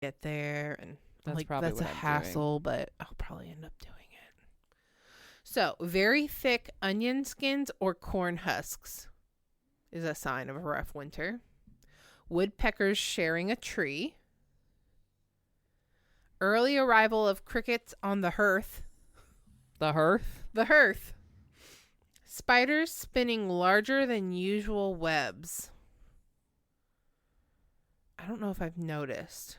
get there, and That's probably that's what a I'm hassle, but I'll probably end up doing it. So, very thick onion skins or corn husks is a sign of a rough winter. Woodpeckers sharing a tree. Early arrival of crickets on the hearth. The hearth? The hearth. Spiders spinning larger than usual webs. I don't know if I've noticed.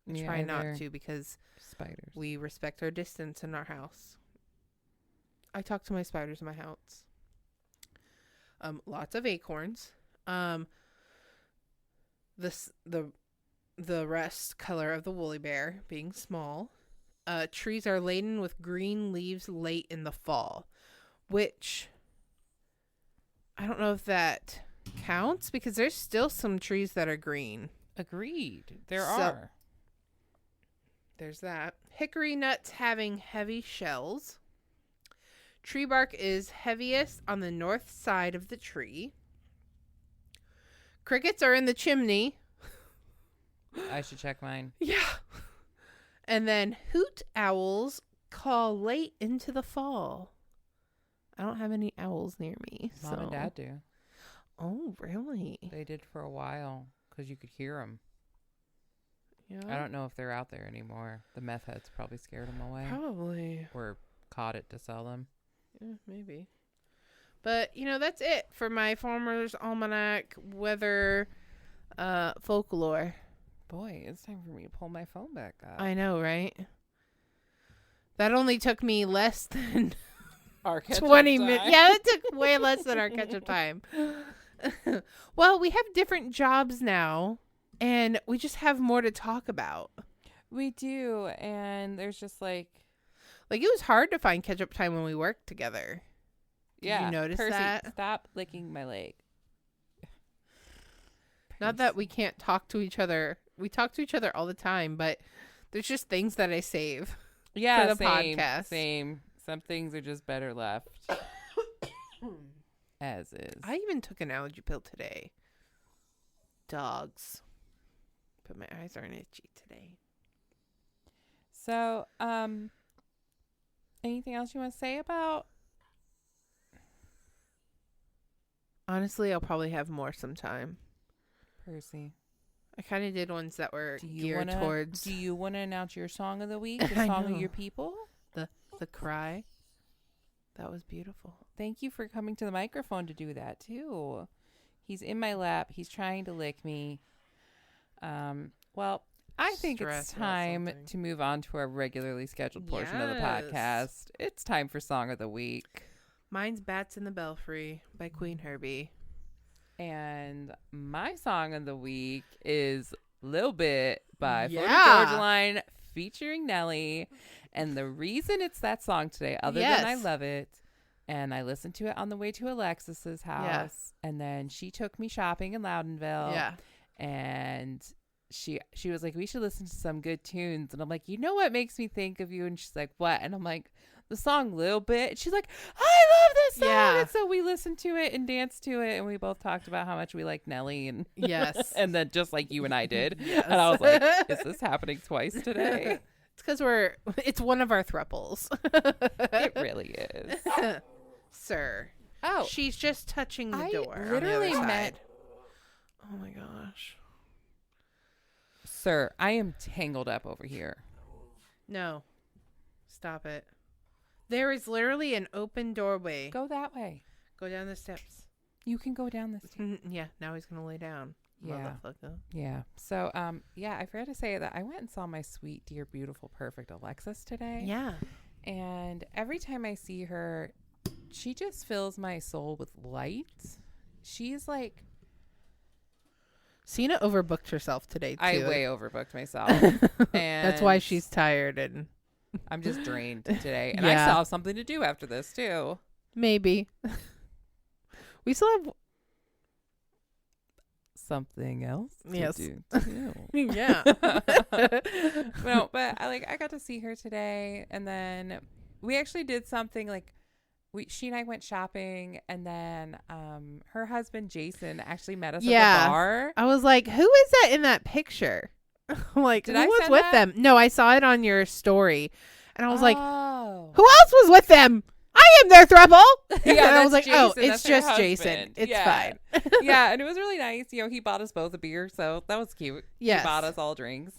I try not to because spiders. we respect our distance in our house. I talk to my spiders in my house. Lots of acorns. The rest color of the woolly bear being small. Trees are laden with green leaves late in the fall, which I don't know if that counts because there's still some trees that are green. Agreed. There are. There's that. Hickory nuts having heavy shells. Tree bark is heaviest on the north side of the tree. Crickets are in the chimney. I should check mine. Yeah. And then hoot owls call late into the fall. I don't have any owls near me. Mom and Dad do. Oh, really? They did for a while because you could hear them. Yeah. I don't know if they're out there anymore. The meth heads probably scared them away. Probably. Or caught it to sell them. Yeah, maybe. But, that's it for my Farmer's Almanac weather folklore. Boy, it's time for me to pull my phone back up. I know, right? That only took me less than our 20 minutes. Yeah, it took way less than our catch-up time. Well, we have different jobs now, and we just have more to talk about. We do, and there's just it was hard to find catch-up time when we worked together. Did you notice Percy, that? Stop licking my leg. Not that we can't talk to each other. We talk to each other all the time, but there's just things that I save for the podcast. Same. Some things are just better left as is. I even took an allergy pill today. Dogs. But my eyes aren't itchy today. So, anything else you want to say about? Honestly, I'll probably have more sometime. Percy. I kind of did ones that were geared towards. Do you want to announce your song of the week? The song of your people? The cry. That was beautiful. Thank you for coming to the microphone to do that too. He's in my lap. He's trying to lick me. Well, I think it's time to move on to our regularly scheduled portion of the podcast. It's time for Song of the Week. Mine's Bats in the Belfry by Queen Herbie. And my song of the week is Lil Bit by 40 Georgia Line featuring Nelly. And the reason it's that song today, other than I love it, and I listened to it on the way to Alexis's house, and then she took me shopping in Loudonville. Yeah. And she was like, we should listen to some good tunes. And I'm like, you know what makes me think of you? And she's like, what? And I'm like, the song Lil Bit. And she's like, I love this song. Yeah. And so we listened to it and danced to it, and we both talked about how much we like Nelly. And and then just like you and I did. Yes. And I was like, is this happening twice today? It's because it's one of our thruples. It really is. Sir. Oh. She's just touching the door. I literally met. Oh my gosh. Sir, I am tangled up over here. No. Stop it. There is literally an open doorway. Go that way. Go down the steps. You can go down the steps. Yeah, now he's going to lay down. Yeah. Yeah. So, I forgot to say that I went and saw my sweet, dear, beautiful, perfect Alexis today. Yeah. And every time I see her, she just fills my soul with light. She's like... Cena overbooked herself today, too. I way overbooked myself. And that's why she's tired and... I'm just drained today. And I still have something to do after this, too. Maybe. We still have... something else to do too. Yeah. No, but I got to see her today, and then we actually did something she and I went shopping, and then her husband Jason actually met us at the bar. I was like, who is that in that picture? I'm like, Did who I was send with that? them? No, I saw it on your story. And I was like, oh. who else was with them? I am their throuble. And Yeah, I was like, Jason. oh, it's That's her just husband. Jason. It's Yeah. fine. Yeah, and it was really nice. You know, he bought us both a beer, so that was cute. Yes. He bought us all drinks.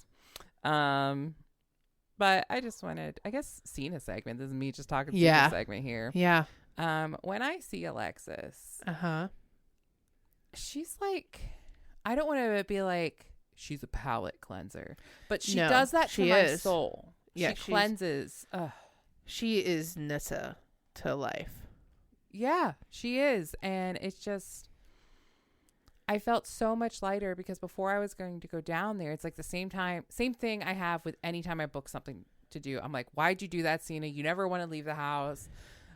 But I just wanted, I guess, Cena segment. This is me just talking Cena segment here. Yeah. When I see Alexis, Uh-huh. she's like, I don't want to be like, she's a palate cleanser, but she No, does that she to my is. soul. Yeah, she cleanses. She is Nissa to life. Yeah, she is. And it's just, I felt so much lighter because before I was going to go down there, it's like the same thing I have with any time I book something to do. I'm like, why'd you do that, Cena? You never want to leave the house.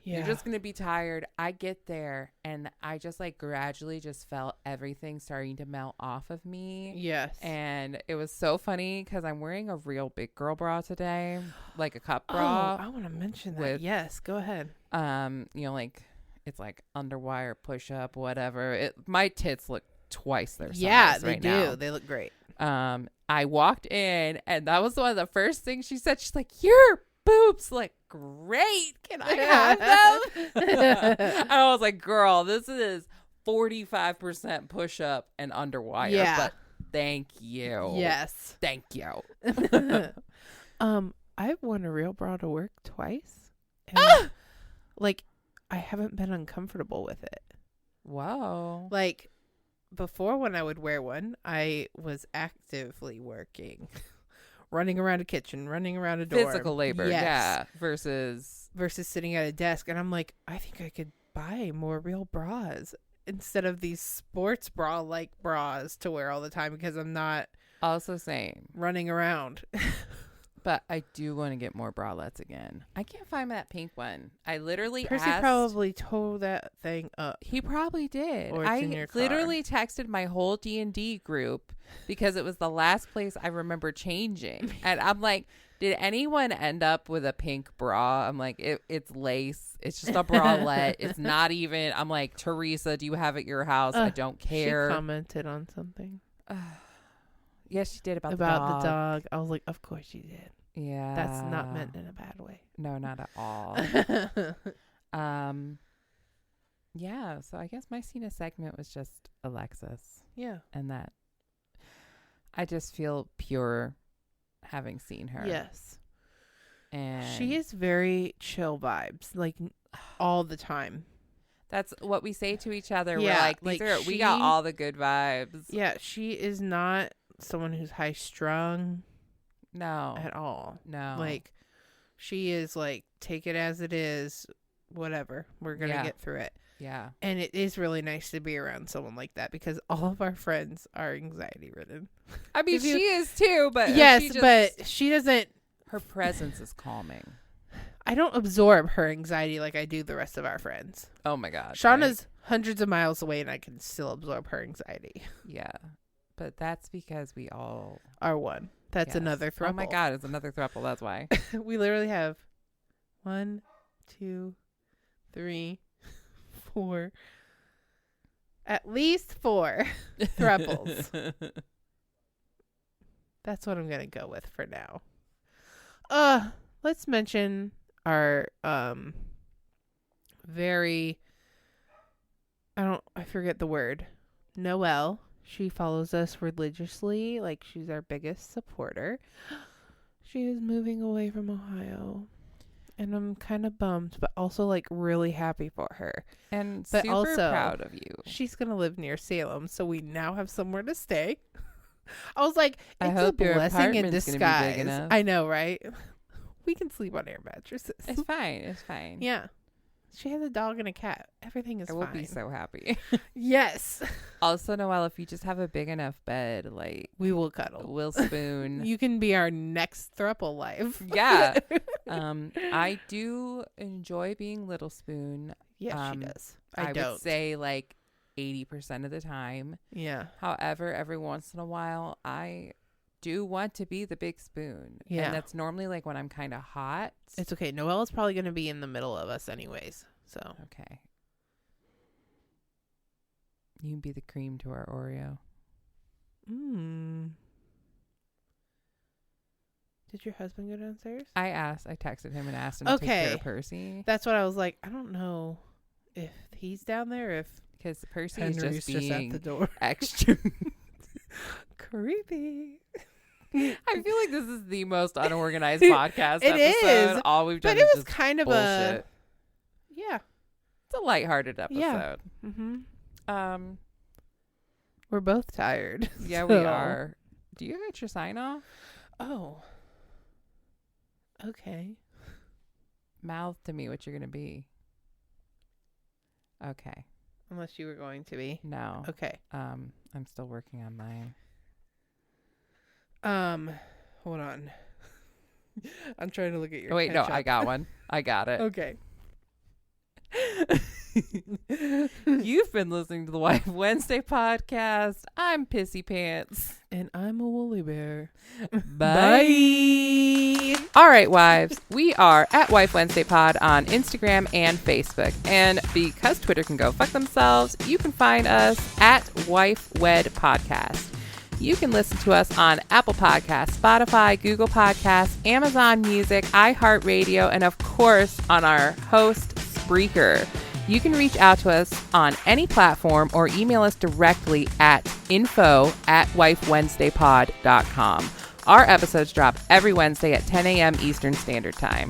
Yeah. You're just going to be tired. I get there and I just like gradually just felt everything starting to melt off of me. Yes. And it was so funny because I'm wearing a real big girl bra today, like a cup bra. Oh, I want to mention that. Yes, go ahead. You know, like it's like underwire, push up, whatever. My tits look twice their size. Yeah, they right do. now. They look great. I walked in and that was one of the first things she said. She's like, your boobs look great. Can I have them? And I was like, girl, this is 45% push up and underwire. Yeah. But thank you. Yes. Thank you. I've worn a real bra to work twice. And like, I haven't been uncomfortable with it. Wow. Like, before when I would wear one, I was actively working. Running around a kitchen, running around a door. Physical labor, yes. Yeah. Versus sitting at a desk. And I'm like, I think I could buy more real bras instead of these sports bra-like bras to wear all the time because I'm not also same running around. But I do want to get more bralettes again. I can't find that pink one. I literally Percy asked. probably tore that thing up. He probably did. Or it's in your car. Literally texted my whole D&D group because it was the last place I remember changing. And I'm like, did anyone end up with a pink bra? I'm like, it's lace. It's just a bralette. It's not even. I'm like, Teresa, do you have it at your house? I don't care. She commented on something. Yes, she did about the dog. I was like, of course she did. Yeah. That's not meant in a bad way. No, not at all. Yeah, so I guess my Cena segment was just Alexis. Yeah. And that I just feel pure having seen her. Yes. And she is very chill vibes, like all the time. That's what we say to each other. Yeah, We're like, we got all the good vibes. Yeah, she is not someone who's high strung. No. At all. No. Like, she is like, take it as it is, whatever. We're going to get through it. Yeah. And it is really nice to be around someone like that because all of our friends are anxiety ridden. I mean, she is too, but yes, but she doesn't. Her presence is calming. I don't absorb her anxiety like I do the rest of our friends. Oh my God. Shauna's hundreds of miles away and I can still absorb her anxiety. Yeah. But that's because we all are one. That's another throuple. Oh my God, it's another throuple. That's why. We literally have 1, 2, 3, 4. At least 4 thruples. That's what I'm gonna go with for now. Let's mention our I forget the word. Noelle. She follows us religiously, like she's our biggest supporter. She is moving away from Ohio. And I'm kind of bummed, but also like really happy for her. And but super also, proud of you. She's going to live near Salem, so we now have somewhere to stay. I was like, it's a blessing in disguise. I know, right? We can sleep on air mattresses. It's fine. It's fine. Yeah. She has a dog and a cat. Everything is fine. I will be so happy. Yes. Also, Noelle, if you just have a big enough bed, like we will cuddle. We'll spoon. You can be our next throuple life. Yeah. I do enjoy being Little Spoon. Yeah, she does. I would say like 80% of the time. Yeah. However, every once in a while, I do want to be the big spoon. Yeah. And that's normally like when I'm kind of hot. It's okay. Noelle is probably going to be in the middle of us anyways. So. Okay. You can be the cream to our Oreo. Did your husband go downstairs? I texted him and asked him to take care of Percy. That's what I was like. I don't know if he's down there, if because Percy Henry's is just being at the door. Extra creepy. I feel like this is the most unorganized podcast It episode. is. All we've done But is it was just kind of bullshit. It's a lighthearted episode. Yeah. We're both tired. Yeah, we are. Do you get your sign off? Oh. Okay. Mouth to me what you're going to be. Okay. Unless you were going to be. No. Okay. I'm still working on mine. Hold on. I'm trying to look at your wait, ketchup. no, I got one. I got it. Okay. You've been listening to the Wife Wednesday podcast. I'm Pissy Pants. And I'm a woolly bear. Bye. All right, wives. We are at Wife Wednesday Pod on Instagram and Facebook. And because Twitter can go fuck themselves, you can find us at Wife Wed Podcast. You can listen to us on Apple Podcasts, Spotify, Google Podcasts, Amazon Music, iHeartRadio, and of course on our host, Spreaker. You can reach out to us on any platform or email us directly at info@wifewednesdaypod.com. Our episodes drop every Wednesday at 10 a.m. Eastern Standard Time.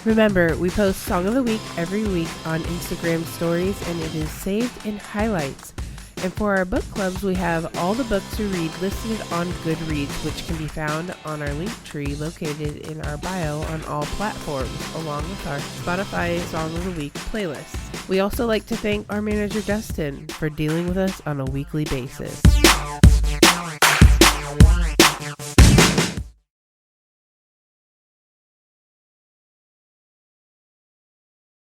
Remember, we post Song of the Week every week on Instagram stories, and it is saved in highlights. And for our book clubs, we have all the books we read listed on Goodreads, which can be found on our link tree located in our bio on all platforms, along with our Spotify Song of the Week playlist. We also like to thank our manager, Dustin, for dealing with us on a weekly basis.